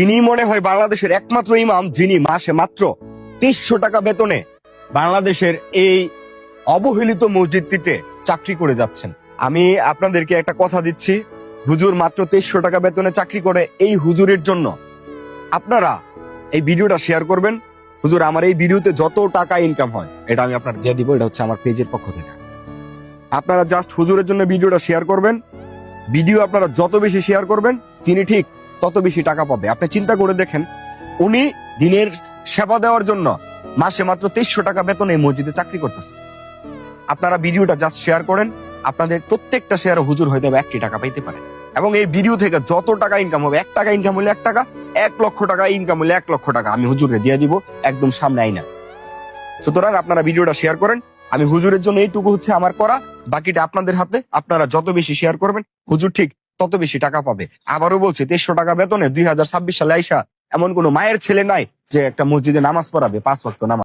তিনি মনে হয় বাংলাদেশের একমাত্র ইমাম যিনি মাসে মাত্র 2300 টাকা বেতনে বাংলাদেশের এই অবহেলিত মসজিদটিতে চাকরি করে যাচ্ছেন। আমি আপনাদেরকে একটা কথা দিচ্ছি, হুজুর মাত্র 2300 টাকা বেতনে চাকরি করে। এই হুজুরের জন্য আপনারা এই ভিডিওটা শেয়ার করবেন। হুজুর, আমার এই ভিডিওতে যত টাকা ইনকাম হয় এটা আমি আপনার দিয়ে দিব, এটা হচ্ছে আমার পেজের পক্ষ থেকে। আপনারা জাস্ট হুজুরের জন্য ভিডিওটা শেয়ার করবেন। ভিডিও আপনারা যত বেশি শেয়ার করবেন তিনি ঠিক তত বেশি টাকা পাবে। আপনি চিন্তা করে দেখেন, উনি দিনের সেবা দেওয়ার জন্য মাসে মাত্র 2300 টাকা বেতনে এই মসজিদে চাকরি করতেছে। আপনারা ভিডিওটা জাস্ট শেয়ার করেন, আপনাদের প্রত্যেকটা শেয়ারে হুজুর হয়তো 1 টাকা পাইতে পারে। এবং এই ভিডিও থেকে যত টাকা ইনকাম হবে, 1 টাকা ইনকাম হলে 1 টাকা, 1 লক্ষ টাকা ইনকাম হলে 1 লক্ষ টাকা আমি হুজুরে দিয়ে দিব, একদম সামনে আইনা। সুতরাং আপনারা ভিডিওটা শেয়ার করেন। আমি হুজুরের জন্য এইটুকু হচ্ছে আমার করা, বাকিটা আপনাদের হাতে। আপনারা যত বেশি শেয়ার করবেন হুজুর ঠিক তত বেশি টাকা পাবে। আবারও বলছি, 2300 টাকা বেতনে 2026 সালে আইসা এমন কোন মায়ের ছেলে নাই যে একটা মসজিদে নামাজ পড়াবে 5 ওয়াক্ত নামাজ।